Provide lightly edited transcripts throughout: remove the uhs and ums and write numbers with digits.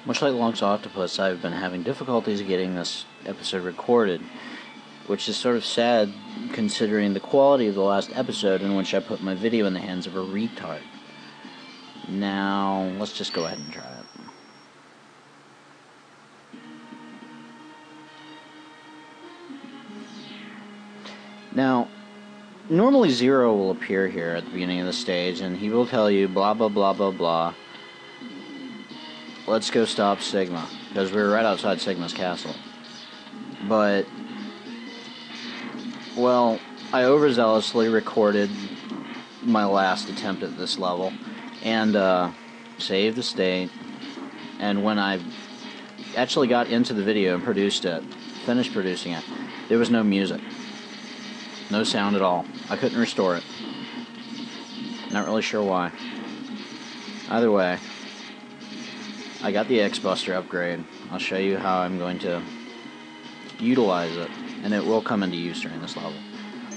Much like Long's Octopus, I've been having difficulties getting this episode recorded, which is sort of sad considering the quality of the last episode in which I put my video in the hands of a retard. Now, let's just go ahead and try it. Now, normally Zero will appear here at the beginning of the stage, and he will tell you blah blah blah blah blah. Let's go stop Sigma, because we're right outside Sigma's castle. But, well, I overzealously recorded my last attempt at this level, and saved the state, and when I actually got into the video and produced it, finished producing it, there was no music. No sound at all. I couldn't restore it. Not really sure why. Either way, I got the X-Buster upgrade. I'll show you how I'm going to utilize it, and it will come into use during this level.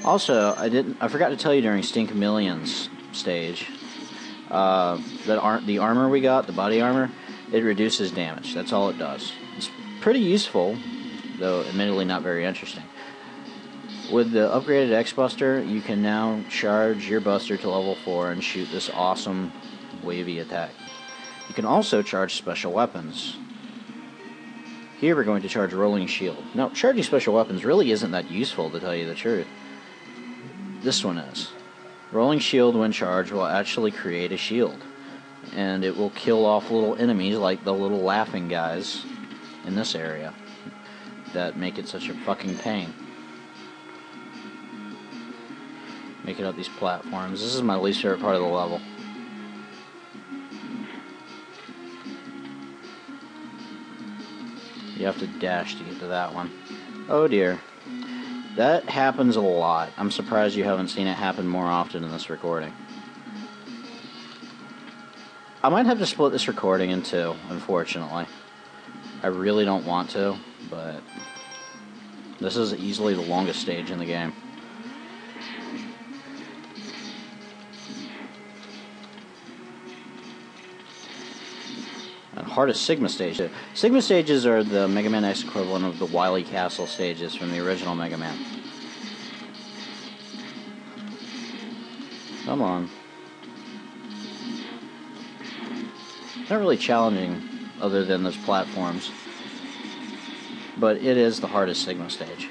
Also, I forgot to tell you during Stinkamillion's stage that the armor we got, the body armor, it reduces damage. That's all it does. It's pretty useful, though admittedly not very interesting. With the upgraded X-Buster, you can now charge your Buster to level 4 and shoot this awesome wavy attack. You can also charge special weapons. Here we're going to charge Rolling Shield. Now, charging special weapons really isn't that useful, to tell you the truth. This one is. Rolling Shield, when charged, will actually create a shield. And it will kill off little enemies like the little laughing guys in this area that make it such a fucking pain. Make it up these platforms. This is my least favorite part of the level. You have to dash to get to that one. Oh dear. That happens a lot. I'm surprised you haven't seen it happen more often in this recording. I might have to split this recording in two, unfortunately. I really don't want to, but this is easily the longest stage in the game. And hardest Sigma stage. Sigma stages are the Mega Man X equivalent of the Wily Castle stages from the original Mega Man. Come on. Not really challenging other than those platforms, but it is the hardest Sigma stage,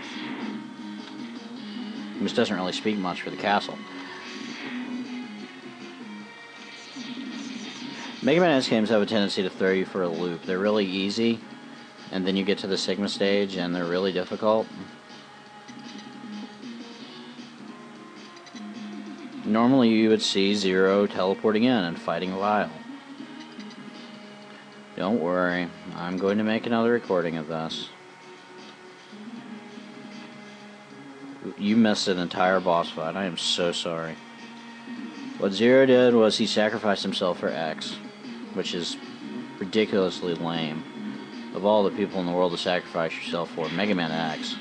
which doesn't really speak much for the castle. Mega Man X games have a tendency to throw you for a loop. They're really easy, and then you get to the Sigma stage, and they're really difficult. Normally you would see Zero teleporting in and fighting Vile. Don't worry, I'm going to make another recording of this. You missed an entire boss fight. I am so sorry. What Zero did was he sacrificed himself for X, which is ridiculously lame. Of all the people in the world to sacrifice yourself for, Mega Man X.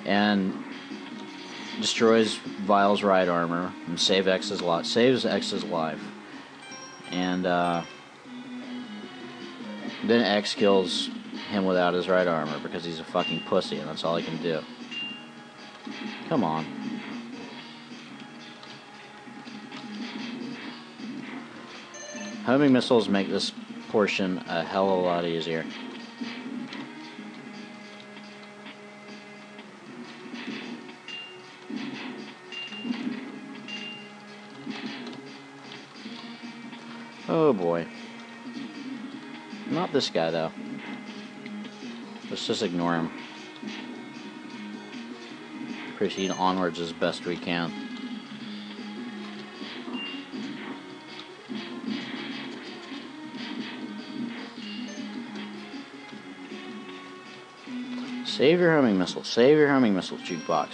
And destroys Vile's right armor and saves X's life. And then X kills him without his right armor because he's a fucking pussy and that's all he can do. Come on. Homing missiles make this portion a hell of a lot easier. Oh boy. Not this guy though. Let's just ignore him. Proceed onwards as best we can. Save your homing missile. Save your homing missile, jukebox.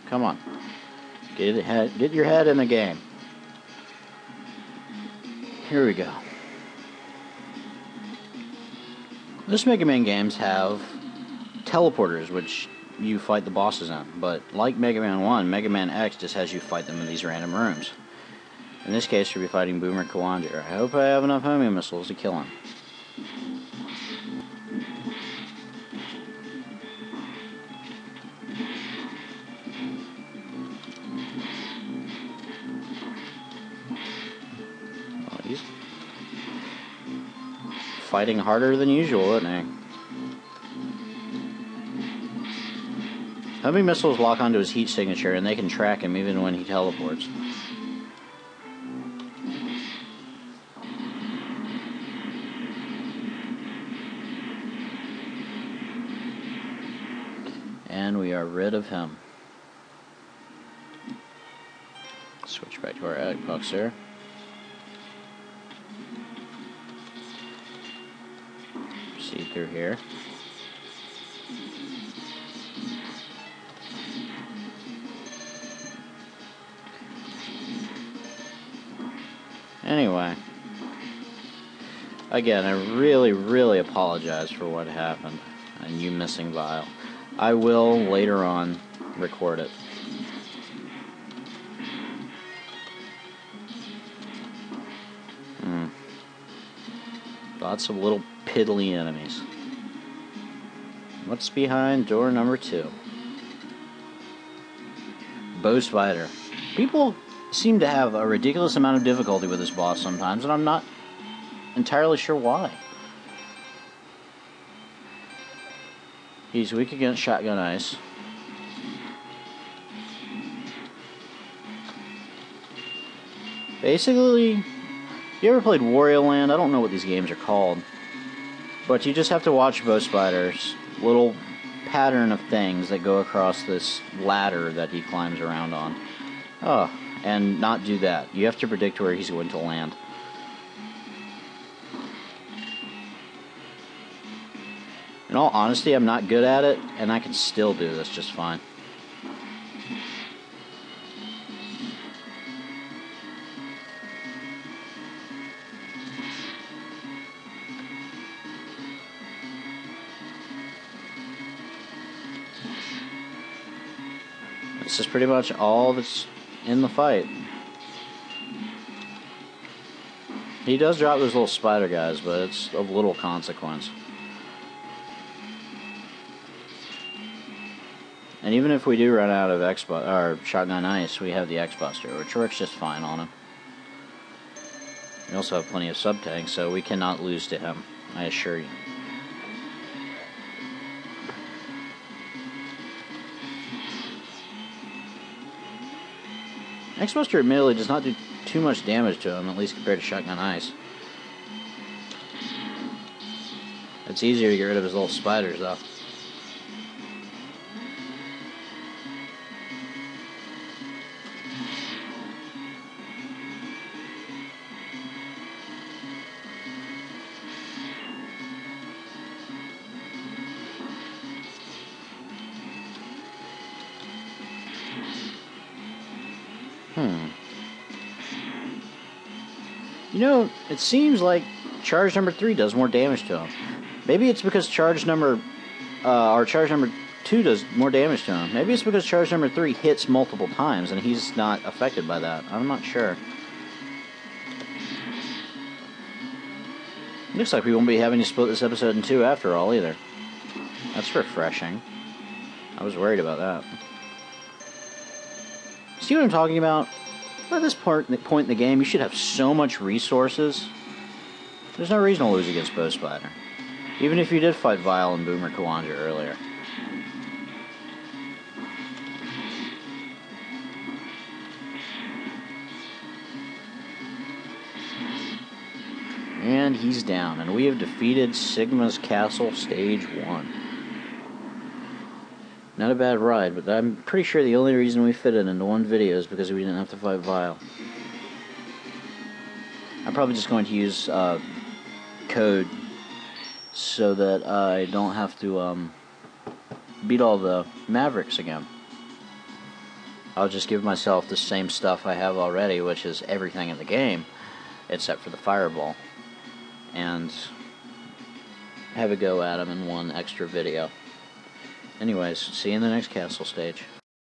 Come on. Get your head in the game. Here we go. Most Mega Man games have teleporters, which you fight the bosses in. But like Mega Man 1, Mega Man X just has you fight them in these random rooms. In this case, you'll be fighting Boomer Kawander. I hope I have enough homing missiles to kill him. fighting harder than usual, isn't he? Homing missiles lock onto his heat signature, and they can track him even when he teleports. And we are rid of him. Switch back to our attic box there. See through here. Anyway, again, I really apologize for what happened and you missing Vile. I will later on record it. Lots of little piddly enemies. What's behind door number 2? Bospider. People seem to have a ridiculous amount of difficulty with this boss sometimes, and I'm not entirely sure why. He's weak against shotgun ice. Basically, you ever played Wario Land? I don't know what these games are called, but you just have to watch Bospider's little pattern of things that go across this ladder that he climbs around on. Oh, and not do that. You have to predict where he's going to land. In all honesty, I'm not good at it, and I can still do this just fine. This is pretty much all that's in the fight. He does drop those little spider guys, but it's of little consequence. And even if we do run out of shotgun ice, we have the X-Buster, which works just fine on him. We also have plenty of sub-tanks, so we cannot lose to him, I assure you. X-Buster admittedly does not do too much damage to him, at least compared to shotgun ice. It's easier to get rid of his little spiders, though. You know, it seems like charge number 3 does more damage to him. Maybe it's because charge number 2 does more damage to him. Maybe it's because charge number 3 hits multiple times and he's not affected by that. I'm not sure. Looks like we won't be having to split this episode in 2 after all, either. That's refreshing. I was worried about that. See what I'm talking about? At this point in the game, you should have so much resources. There's no reason to lose against Bospider. Even if you did fight Vile and Boomer Kawanja earlier. And he's down, and we have defeated Sigma's Castle Stage 1. Not a bad ride, but I'm pretty sure the only reason we fit it into one video is because we didn't have to fight Vile. I'm probably just going to use code so that I don't have to beat all the Mavericks again. I'll just give myself the same stuff I have already, which is everything in the game, except for the Fireball, and have a go at them in one extra video. Anyways, see you in the next castle stage.